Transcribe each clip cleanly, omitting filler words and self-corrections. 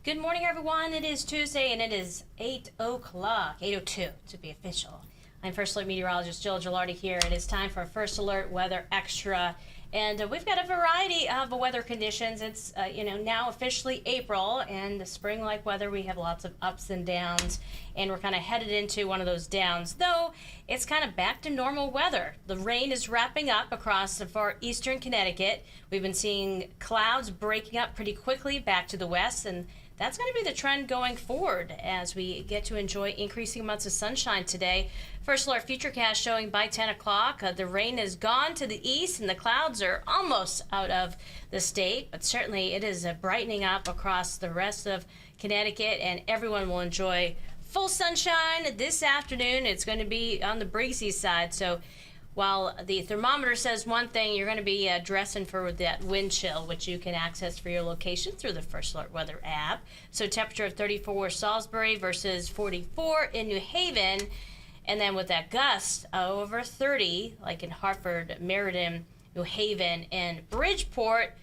Good morning, everyone. It is Tuesday, and it is 8 o'clock, 8:02 to be official. I'm First Alert Meteorologist Jill Gilardi here, and it's time for First Alert Weather Extra. And we've got a variety of weather conditions. It's, now officially April, and spring-like weather. We have lots of ups and downs, and we're kind of headed into one of those downs, though it's kind of back to normal weather. The rain is wrapping up across the far eastern Connecticut. We've been seeing clouds breaking up pretty quickly back to the west, and that's going to be the trend going forward as we get to enjoy increasing amounts of sunshine today. First Alert Futurecast showing by 10 o'clock. The rain is gone to the east and the clouds are almost out of the state, but certainly it is brightening up across the rest of Connecticut, and everyone will enjoy full sunshine this afternoon. It's going to be on the breezy side, so while the thermometer says one thing, you're going to be dressing for that wind chill, which you can access for your location through the First Alert Weather app. So temperature of 34 Salisbury versus 44 in New Haven. And then with that gust over 30, like in Hartford, Meriden, New Haven, and Bridgeport,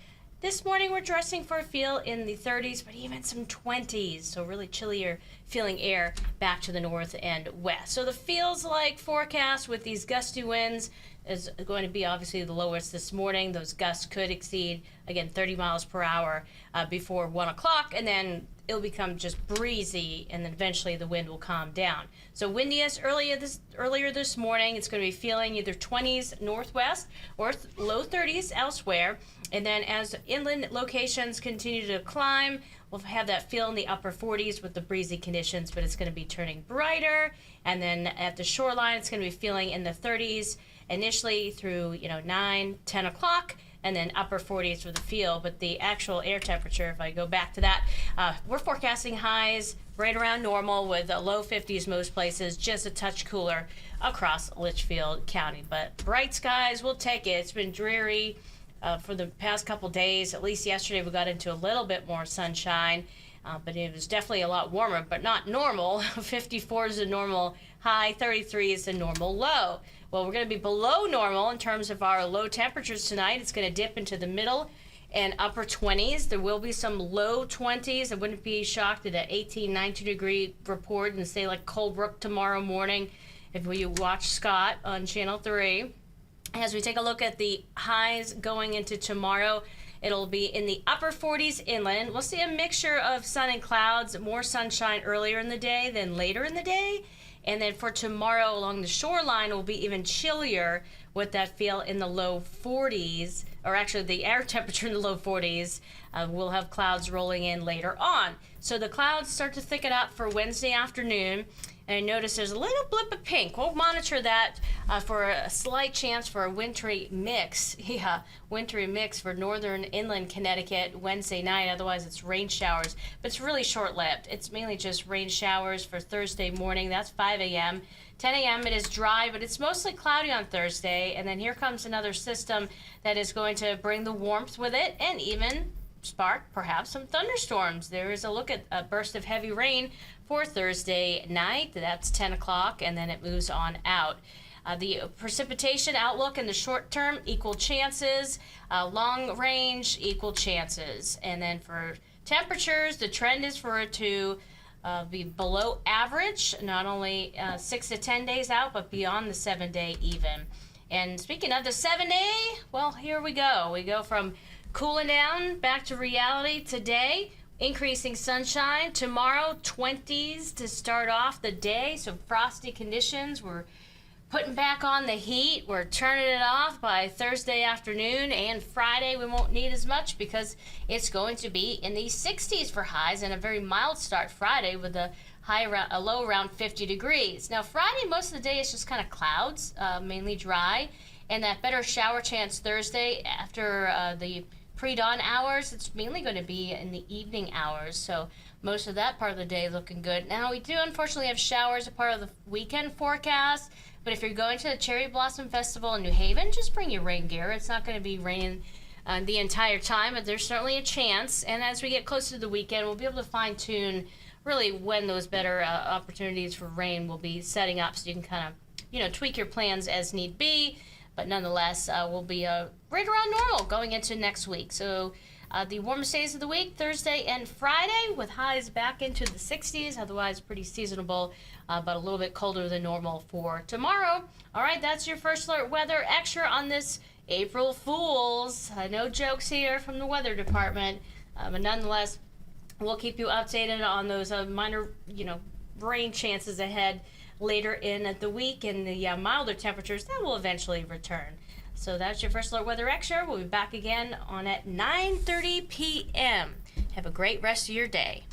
this morning we're dressing for a feel in the 30s, but even some 20s, so really chillier feeling air back to the north and west. So the feels like forecast with these gusty winds is going to be obviously the lowest this morning. Those gusts could exceed, again, 30 miles per hour before 1 o'clock, and then it'll become just breezy, and then eventually the wind will calm down. So windiest earlier this morning. It's going to be feeling either 20s northwest or low 30s elsewhere. And then as inland locations continue to climb, we'll have that feel in the upper 40s with the breezy conditions, but it's going to be turning brighter. And then at the shoreline, it's going to be feeling in the 30s initially through 9, 10 o'clock, and then upper 40s for the feel. But the actual air temperature, if I go back to that, we're forecasting highs right around normal with low 50s most places, just a touch cooler across Litchfield County. But bright skies, we'll take it. It's been dreary for the past couple days. At least yesterday we got into a little bit more sunshine, but it was definitely a lot warmer, but not normal. 54 is a normal high, 33 is a normal low. Well, we're going to be below normal in terms of our low temperatures tonight. It's going to dip into the middle and upper 20s. There will be some low 20s. I wouldn't be shocked at an 18, 19 degree report and say like Colebrook tomorrow morning if we watch Scott on Channel 3. As we take a look at the highs going into tomorrow, it'll be in the upper 40s inland. We'll see a mixture of sun and clouds, more sunshine earlier in the day than later in the day. And then for tomorrow along the shoreline, it will be even chillier with that feel in the low 40s, or actually the air temperature in the low 40s. We'll have clouds rolling in later on. So the clouds start to thicken up for Wednesday afternoon. And I notice there's a little blip of pink. We'll monitor that for a slight chance for a wintry mix. Yeah, wintry mix for northern inland Connecticut Wednesday night. Otherwise, it's rain showers. But it's really short-lived. It's mainly just rain showers for Thursday morning. That's 5 a.m. 10 a.m. it is dry, but it's mostly cloudy on Thursday. And then here comes another system that is going to bring the warmth with it and even spark perhaps some thunderstorms. There is a look at a burst of heavy rain for Thursday night. That's 10 o'clock, and then it moves on out. The precipitation outlook in the short term, equal chances. Long range, equal chances. And then for temperatures, the trend is for it to be below average, not only 6 to 10 days out, but beyond the 7-day even. And speaking of the 7-day, well, here we go. We go from cooling down back to reality today. Increasing sunshine. Tomorrow, 20s to start off the day. So frosty conditions. We're putting back on the heat. We're turning it off by Thursday afternoon, and Friday we won't need as much because it's going to be in the 60s for highs and a very mild start Friday with a low around 50 degrees. Now Friday, most of the day is just kind of clouds, mainly dry, and that better shower chance Thursday after the pre-dawn hours. It's mainly going to be in the evening hours, so most of that part of the day looking good. Now we do unfortunately have showers a part of the weekend forecast, but if you're going to the Cherry Blossom Festival in New Haven, just bring your rain gear. It's not going to be raining the entire time, but there's certainly a chance. And as we get closer to the weekend, we'll be able to fine-tune really when those better opportunities for rain will be setting up, so you can kind of tweak your plans as need be. But nonetheless, we'll be right around normal going into next week. So The warmest days of the week, Thursday and Friday, with highs back into the 60s. Otherwise, pretty seasonable, but a little bit colder than normal for tomorrow. All right, that's your First Alert Weather Extra on this April Fools. No jokes here from the weather department, but nonetheless, we'll keep you updated on those minor, rain chances ahead later in the week, and the milder temperatures that will eventually return. So that's your First Alert Weather Extra. We'll be back again on at 9:30 p.m. Have a great rest of your day.